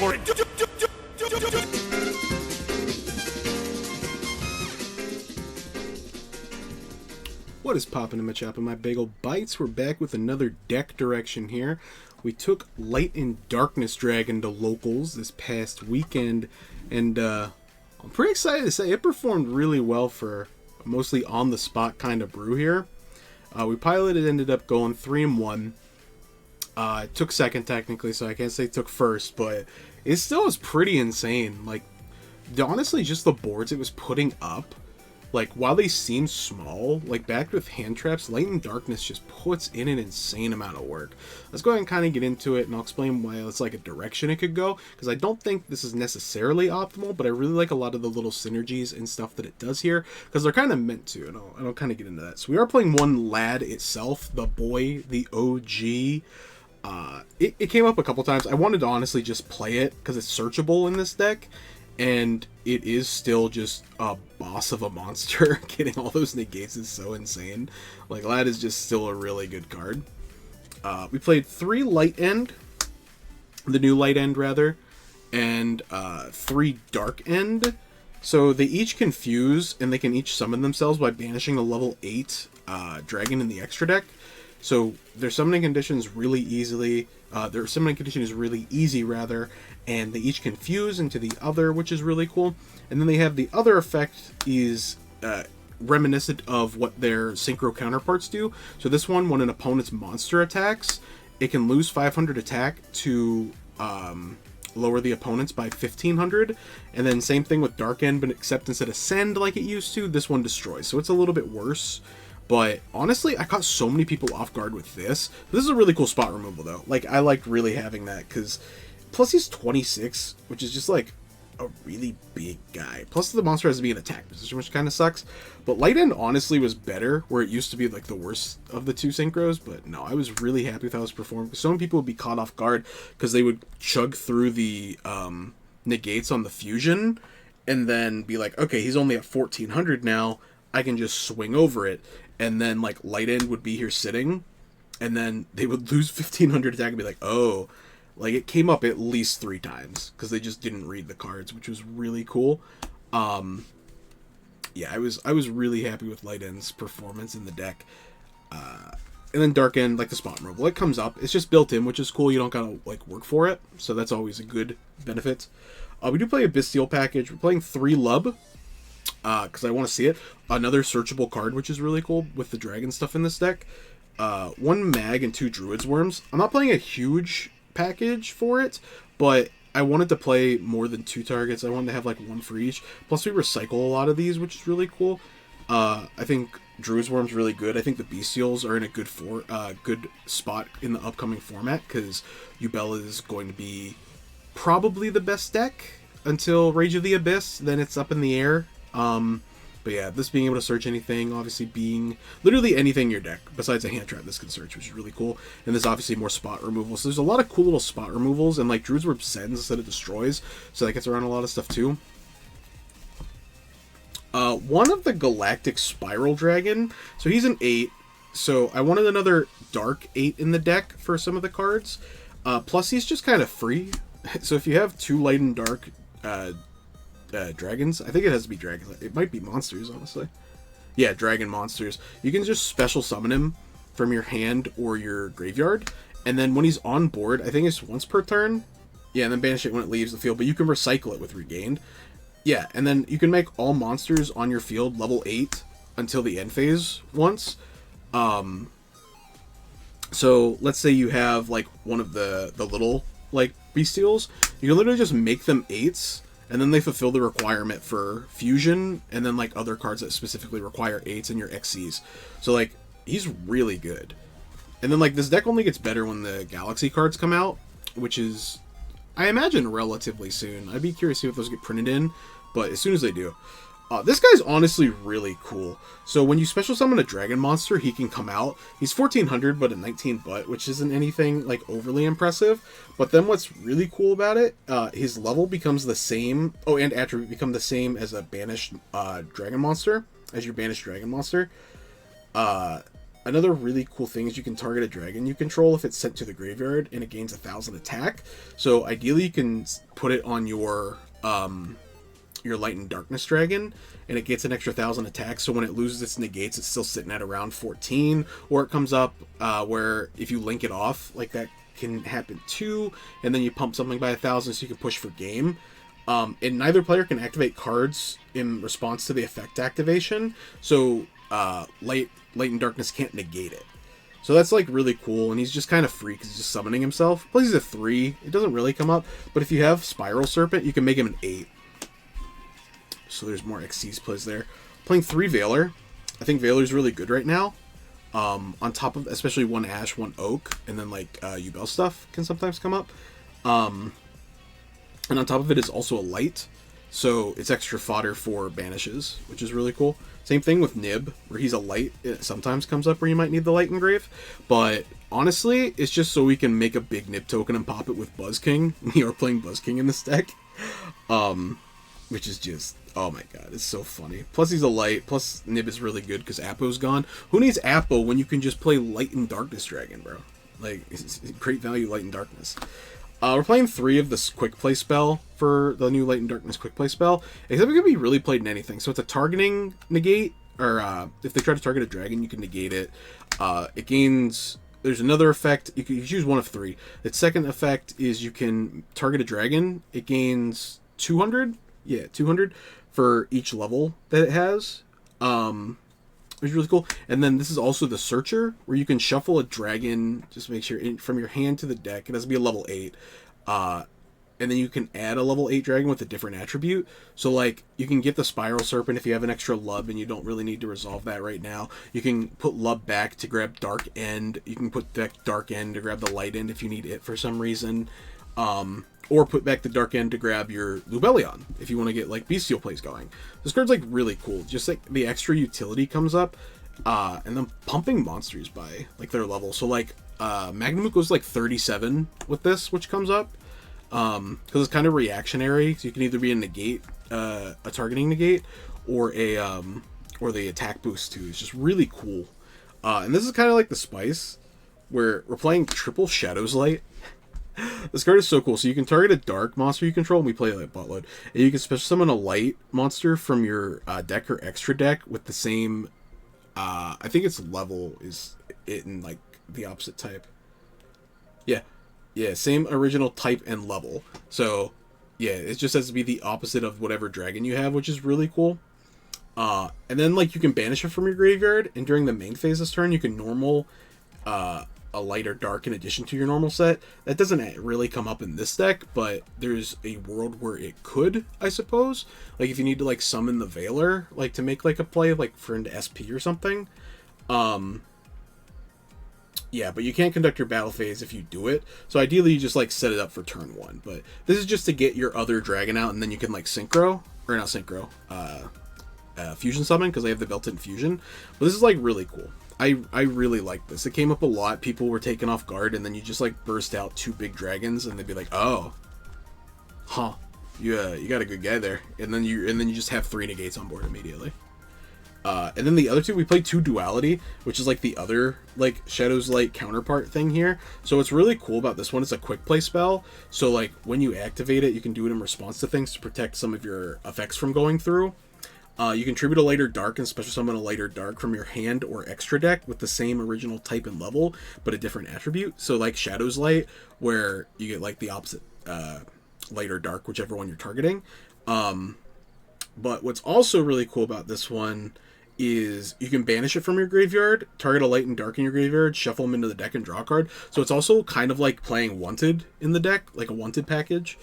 for it. What is poppin' in my chop and my bagel bites? We're back with another deck direction here. We took Light and Darkness Dragon to locals this past weekend, and I'm pretty excited to say it performed really well for mostly on-the-spot kind of brew here. We piloted, ended up going 3-1. It took second technically, so I can't say it took first, but it still was pretty insane. Like, honestly, just the boards it was putting up, like, while they seem small, like, backed with hand traps, Light and Darkness just puts in an insane amount of work. Let's go ahead and kind of get into it, and I'll explain why it's like a direction it could go, because I don't think this is necessarily optimal, but I really like a lot of the little synergies and stuff that it does here, because they're kind of meant to, and I'll kind of get into that. So we are playing one lad itself, the boy, the OG. It came up a couple times. I wanted to honestly just play it, because it's searchable in this deck, and it is still just a boss of a monster. Getting all those negates is so insane. Like, Lad is just still a really good card. We played 3 Light End, the new Light End rather, and 3 Dark End. So they each confuse, and they can each summon themselves by banishing a level 8 dragon in the extra deck. So their summoning conditions really easily. Their summoning condition is really easy, rather, and they each confuse into the other, which is really cool. And then they have the other effect is reminiscent of what their synchro counterparts do. So this one, when an opponent's monster attacks, it can lose 500 attack to lower the opponents by 1500. And then same thing with Dark End, but except instead of send like it used to, this one destroys. So it's a little bit worse. But honestly, I caught so many people off guard with this. This is a really cool spot removal, though. Like, I liked really having that, because plus he's 26, which is just like a really big guy. Plus the monster has to be in attack position, which kind of sucks. But Light End honestly was better, where it used to be like the worst of the 2 synchros. But no, I was really happy with how it was performed. So many people would be caught off guard because they would chug through the negates on the fusion and then be like, okay, he's only at 1400 now. I can just swing over it. And then, like, Light End would be here sitting, and then they would lose 1500 attack and be like, oh, like, it came up at least 3 times, because they just didn't read the cards, which was really cool. Yeah, I was really happy with Light End's performance in the deck. And then Dark End, like the spot removal, it comes up, it's just built in, which is cool, you don't gotta, like, work for it, so that's always a good benefit. We do play a Bestial package, we're playing 3 Lub, because I want to see it. Another searchable card, which is really cool with the dragon stuff in this deck. 1 Mag and 2 Druid's Worms. I'm not playing a huge package for it, but I wanted to play more than 2 targets. I wanted to have like 1 for each. Plus we recycle a lot of these, which is really cool. I think Druid's Worm's really good. I think the Bestials are in a good spot in the upcoming format, because Yugioh is going to be probably the best deck until Rage of the Abyss. Then it's up in the air. But yeah, this being able to search anything, obviously being literally anything in your deck besides a hand trap, this can search, which is really cool. And there's obviously more spot removal, so there's a lot of cool little spot removals, and like Druid's Word sends instead of destroys, so that gets around a lot of stuff too. One of the Galactic Spiral Dragon, so he's an 8, so I wanted another Dark 8 in the deck for some of the cards. Plus he's just kind of free, so if you have 2 Light and Dark dragons, I think it has to be dragons, it might be monsters, honestly. Yeah, dragon monsters. You can just special summon him from your hand or your graveyard, and then when he's on board, I think it's once per turn. Yeah, and then banish it when it leaves the field, but you can recycle it with regained. Yeah, and then you can make all monsters on your field level 8 until the end phase once. So let's say you have like one of the little like bestials, you can literally just make them 8s, and then they fulfill the requirement for fusion, and then like other cards that specifically require 8s in your XCs. So like, he's really good. And then like, this deck only gets better when the Galaxy cards come out, which is, I imagine, relatively soon. I'd be curious to see if those get printed in, but as soon as they do. This guy's honestly really cool. So when you special summon a dragon monster, he can come out. He's 1400, but a 19 butt, which isn't anything like overly impressive. But then what's really cool about it, his level becomes the same. Oh, and attribute become the same as a banished dragon monster, as your banished dragon monster. Another really cool thing is you can target a dragon you control if it's sent to the graveyard and it gains 1,000 attack. So ideally you can put it on your Light and Darkness dragon, and it gets an extra 1,000 attack. So when it loses its negates, it's still sitting at around 14. Or it comes up where if you link it off, like that can happen too, and then you pump something by 1,000 so you can push for game. And neither player can activate cards in response to the effect activation. So Light and Darkness can't negate it. So that's like really cool, and he's just kind of free because he's just summoning himself. Plus he's a 3. It doesn't really come up, but if you have Spiral Serpent, you can make him an 8. So there's more Xyz plays there. Playing 3 Veiler. I think Veiler's really good right now. On top of, especially 1 Ash, 1 Oak, and then like Yugioh stuff can sometimes come up. And on top of it is also a Light. So it's extra fodder for banishes, which is really cool. Same thing with Nib, where he's a Light. It sometimes comes up where you might need the Light Engrave. But honestly, it's just so we can make a big Nib token and pop it with Buzz King. We are playing Buzz King in this deck. Which is just, oh my god, it's so funny. Plus he's a Light, plus Nib is really good because Appo's gone. Who needs Appo when you can just play Light and Darkness Dragon, bro? Like, it's great value Light and Darkness. We're playing 3 of this quick play spell for the new Light and Darkness quick play spell, except it can be really played in anything. So it's a targeting negate, or if they try to target a dragon, you can negate it. It gains, there's another effect, you can choose one of 3. Its second effect is you can target a dragon, it gains 200? Yeah, 200 for each level that it has. Which is really cool. And then this is also the Searcher, where you can shuffle a dragon, just make sure, from your hand to the deck. It has to be a level 8. And then you can add a level 8 dragon with a different attribute. So, like, you can get the Spiral Serpent if you have an extra Lub and you don't really need to resolve that right now. You can put Lub back to grab Dark End. You can put back Dark End to grab the Light End if you need it for some reason. Or put back the Dark End to grab your Lubellion if you want to get like bestial plays going. This card's like really cool. Just like the extra utility comes up, and then pumping monsters by like their level. So like Magnamuk goes like 37 with this, which comes up because it's kind of reactionary. So you can either be a negate, a targeting negate, or or the attack boost too. It's just really cool. And this is kind of like the Spice, where we're playing triple Shadows Light. This card is so cool. So you can target a dark monster you control, and we play like buttload. And you can special summon a light monster from your deck or extra deck with the same, I think its level is it in like the opposite type. Yeah, same original type and level. So yeah, it just has to be the opposite of whatever dragon you have, which is really cool. And then like you can banish it from your graveyard, and during the main phase this turn, you can normal a light or dark in addition to your normal set. That doesn't really come up in this deck, but there's a world where it could, I suppose. Like if you need to like summon the Veiler, like to make like a play like for into SP or something. Yeah, but you can't conduct your battle phase if you do it. So ideally you just like set it up for turn 1. But this is just to get your other dragon out, and then you can like synchro, or not synchro, fusion summon, because they have the built-in fusion. But this is like really cool. I really like this. It came up a lot. People were taken off guard, and then you just like burst out 2 big dragons, and they'd be like, "Oh, huh, you got a good guy there." And then you just have 3 negates on board immediately. And then the other 2, we played 2 Duality, which is like the other like Shadows Light counterpart thing here. So what's really cool about this one, it's a quick play spell. So like when you activate it, you can do it in response to things to protect some of your effects from going through. You contribute a lighter dark and special summon a lighter dark from your hand or extra deck with the same original type and level, but a different attribute. So like Shadows Light, where you get like the opposite light or dark, whichever one you're targeting. But what's also really cool about this one is you can banish it from your graveyard, target a light and dark in your graveyard, shuffle them into the deck and draw a card. So it's also kind of like playing Wanted in the deck, like a Wanted package.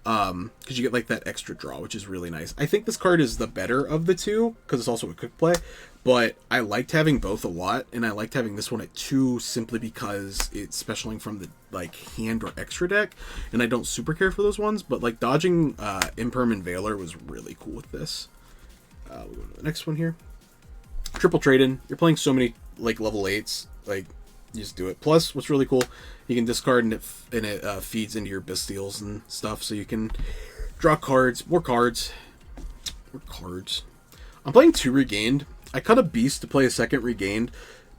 Because you get like that extra draw, which is really nice. I think this card is the better of the 2 because it's also a quick play, but I liked having both a lot, and I liked having this one at 2 simply because it's specialing from the like hand or extra deck, and I don't super care for those ones. But like dodging Imperm and Veiler was really cool with this. We'll go to the next one here. Triple trade-in. You're playing so many like level 8s, like you just do it. Plus, what's really cool, you can discard and it feeds into your Bestials and stuff, so you can draw cards, more cards. I'm playing 2 Regained. I cut a Beast to play a second Regained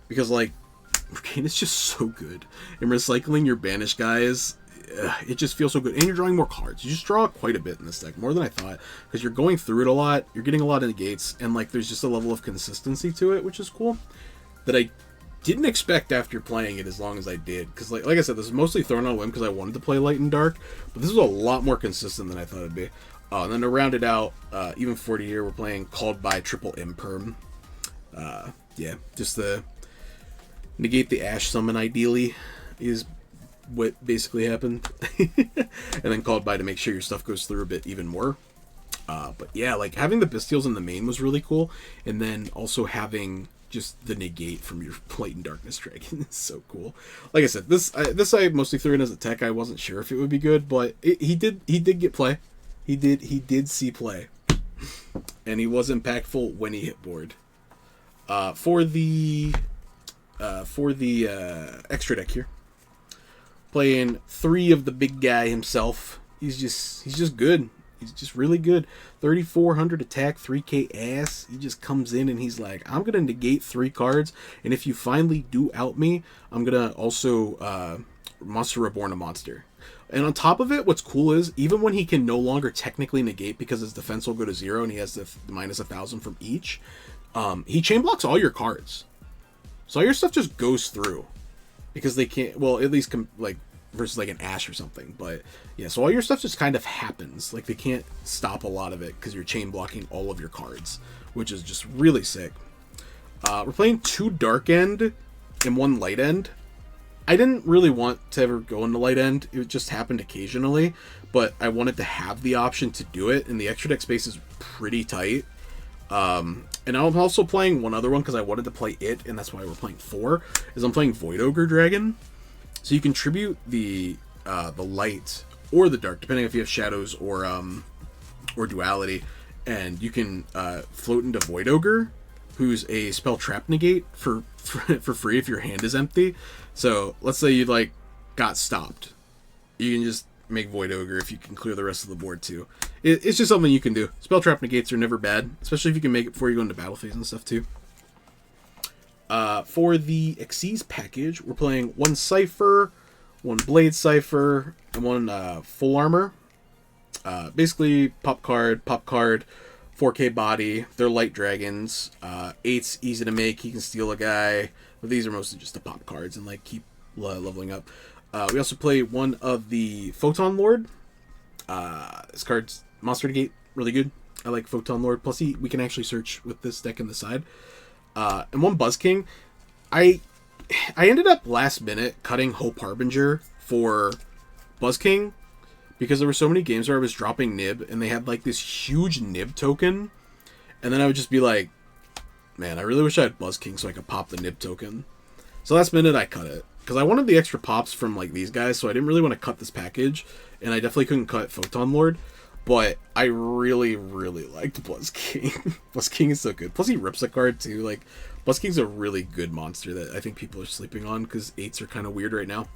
because like Arcane is just so good, and recycling your banished guys, it just feels so good, and you're drawing more cards. You just draw quite a bit in this deck, more than I thought, because you're going through it a lot, you're getting a lot of negates, and like there's just a level of consistency to it, which is cool, that I didn't expect after playing it as long as I did, because like I said, this is mostly thrown on a whim because I wanted to play light and dark, but this is a lot more consistent than I thought it'd be. And then to round it out, even 40 here, we're playing Called by Triple Imperm. Yeah, just the negate the Ash summon ideally is what basically happened. And then Called by to make sure your stuff goes through a bit even more. But yeah, like having the Bestials in the main was really cool, and then also having just the negate from your Light and Darkness Dragon is so cool. Like I said, this I mostly threw in as a tech. I wasn't sure if it would be good, but he did get play. He did see play, and he was impactful when he hit board. For the extra deck here, playing 3 of the big guy himself. He's just good. He's just really good. 3,400 attack, 3k ass. He just comes in and he's like, I'm gonna negate 3 cards, and if you finally do out me, I'm gonna also Monster Reborn a monster. And on top of it, what's cool is, even when he can no longer technically negate because his defense will go to 0 and he has the minus 1,000 from each, he chain blocks all your cards. So all your stuff just goes through. Because they can't, well, at least like versus like an Ash or something. But yeah, so all your stuff just kind of happens. Like they can't stop a lot of it because you're chain blocking all of your cards, which is just really sick. We're playing 2 Dark End and 1 Light End. I didn't really want to ever go into Light End. It just happened occasionally, but I wanted to have the option to do it, and the extra deck space is pretty tight. And I'm also playing one other one because I wanted to play it, and that's why we're playing 4, is I'm playing Void Ogre Dragon. So you contribute the light or the dark, depending if you have shadows or duality, and you can float into Void Ogre, who's a spell trap negate for free if your hand is empty. So let's say you like got stopped, you can just make Void Ogre if you can clear the rest of the board too. It's just something you can do. Spell trap negates are never bad, especially if you can make it before you go into battle phase and stuff too. For the Xyz package, we're playing 1 Cypher, 1 Blade Cypher, and 1 Full Armor. Basically, pop card, 4k body. They're light dragons. 8's easy to make. He can steal a guy. But these are mostly just the pop cards and like keep leveling up. We also play 1 of the Photon Lord. This card's monster negate, really good. I like Photon Lord. Plus, we can actually search with this deck in the side. And 1 Buzz King. I ended up last minute cutting Hope Harbinger for Buzz King because there were so many games where I was dropping Nib and they had like this huge Nib token, and then I would just be like, man, I really wish I had Buzz King so I could pop the Nib token. So last minute I cut it because I wanted the extra pops from like these guys, so I didn't really want to cut this package, and I definitely couldn't cut Photon Lord. But I really, really liked Buzz King. Buzz King is so good. Plus, he rips a card, too. Like, Buzz King's a really good monster that I think people are sleeping on because 8s are kind of weird right now.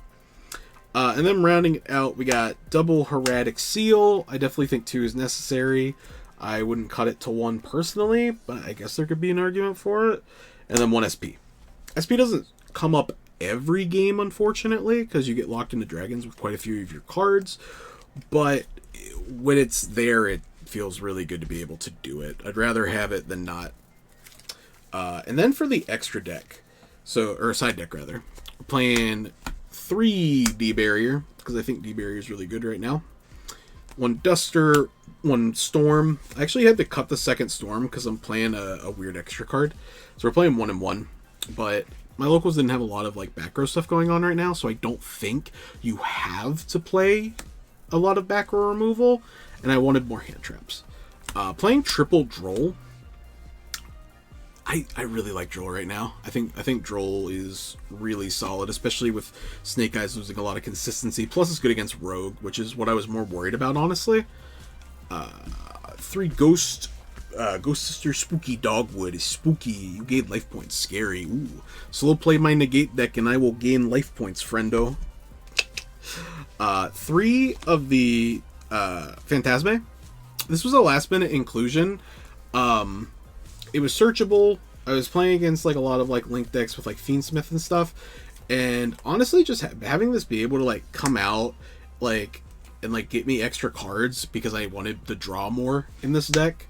And then rounding it out, we got double Heradic Seal. I definitely think 2 is necessary. I wouldn't cut it to 1 personally, but I guess there could be an argument for it. And then 1 SP. SP doesn't come up every game, unfortunately, because you get locked into dragons with quite a few of your cards. But when it's there, it feels really good to be able to do it. I'd rather have it than not. And then for the extra deck, or side deck rather, we're playing 3 D-Barrier, because I think D-Barrier is really good right now. 1 Duster, 1 Storm. I actually had to cut the second Storm because I'm playing a weird extra card. So we're playing 1 and 1, but my locals didn't have a lot of like back row stuff going on right now, so I don't think you have to play a lot of back row removal, and I wanted more hand traps. Playing triple Droll. I really like Droll right now. I think Droll is really solid, especially with Snake Eyes losing a lot of consistency. Plus, it's good against Rogue, which is what I was more worried about, honestly. 3 Ghost Sister Spooky Dogwood is spooky. You gain life points. Scary. Ooh. Slow play my negate deck, and I will gain life points, friendo. 3 of the Phantasme. This was a last minute inclusion. It was searchable, I was playing against like a lot of like Link decks with like Fiendsmith and stuff, and honestly, just having this be able to like come out like and like get me extra cards because I wanted to draw more in this deck.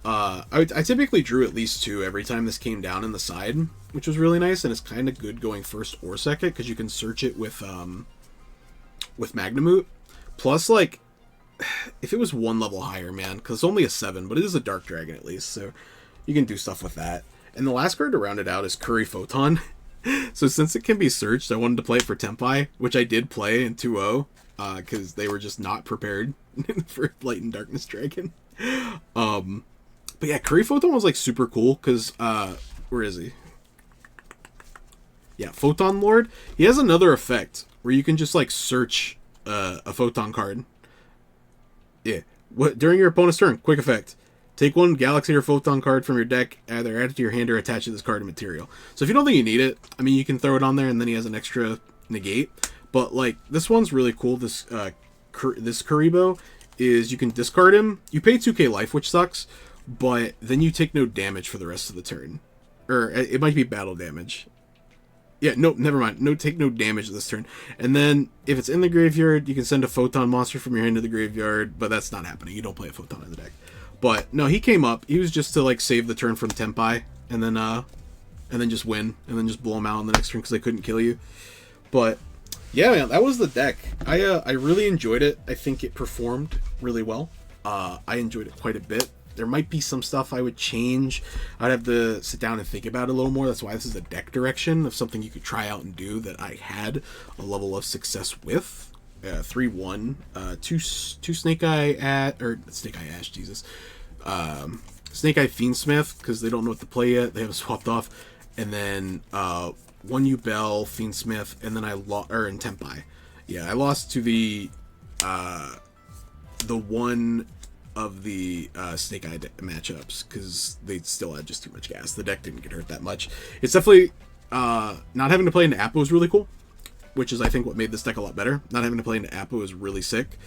I typically drew at least 2 every time this came down in the side, which was really nice, and it's kind of good going first or second because you can search it with Magnemute. Plus, like, if it was 1 level higher, man, because it's only a 7, but it is a Dark Dragon at least, so you can do stuff with that. And the last card to round it out is Curry Photon. So since it can be searched, I wanted to play it for Tempai, which I did play in 2-0, because they were just not prepared for Light and Darkness Dragon. But yeah, Curry Photon was like super cool because where is he? Yeah, Photon Lord. He has another effect where you can just like search a Photon card. Yeah. During your opponent's turn, quick effect. Take 1 Galaxy or Photon card from your deck, either add it to your hand or attach it to this card to material. So if you don't think you need it, I mean, you can throw it on there and then he has an extra negate. But like, this one's really cool. This Kuriboh is you can discard him. You pay 2k life, which sucks, but then you take no damage for the rest of the turn. Or it might be battle damage. Yeah, no, never mind. Take no damage this turn. And then, if it's in the graveyard, you can send a Photon monster from your hand to the graveyard, but that's not happening. You don't play a Photon in the deck. But, no, he came up. He was just to, like, save the turn from Tempai, and then just win, and then just blow him out on the next turn because they couldn't kill you. But, yeah, man, that was the deck. I really enjoyed it. I think it performed really well. I enjoyed it quite a bit. There might be some stuff I would change. I'd have to sit down and think about it a little more. That's why this is a deck direction of something you could try out and do that I had a level of success with. 3-1, 2 Snake Eye Ash, Jesus. Snake Eye Fiendsmith, because they don't know what to play yet. They haven't swapped off. And then 1 Yubel, Fiendsmith, and then in Tempai. Yeah, I lost to the one of the Snake Eye matchups because they still had just too much gas. The deck didn't get hurt that much. It's definitely not having to play into Appo is really cool, which is I think what made this deck a lot better. Not having to play into Appo is really sick.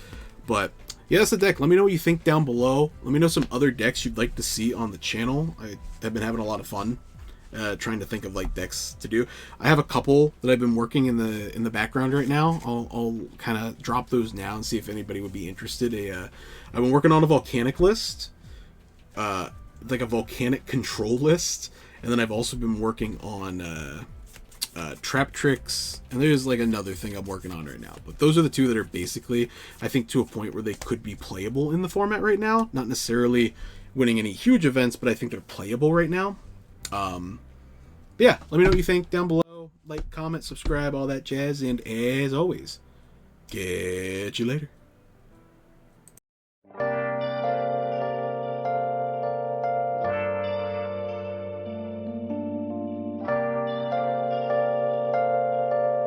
But yeah, that's the deck. Let me know what you think down below. Let me know some other decks you'd like to see on the channel. I have been having a lot of fun trying to think of like decks to do. I have a couple that I've been working in the background right now. I'll kind of drop those now and see if anybody would be interested. I've been working on a volcanic list, like a volcanic control list, and then I've also been working on trap tricks, and there's like another thing I'm working on right now. But those are the 2 that are basically, I think, to a point where they could be playable in the format right now. Not necessarily winning any huge events, but I think they're playable right now. Yeah, let me know what you think down below. Like, comment, subscribe, all that jazz, and as always, catch you later.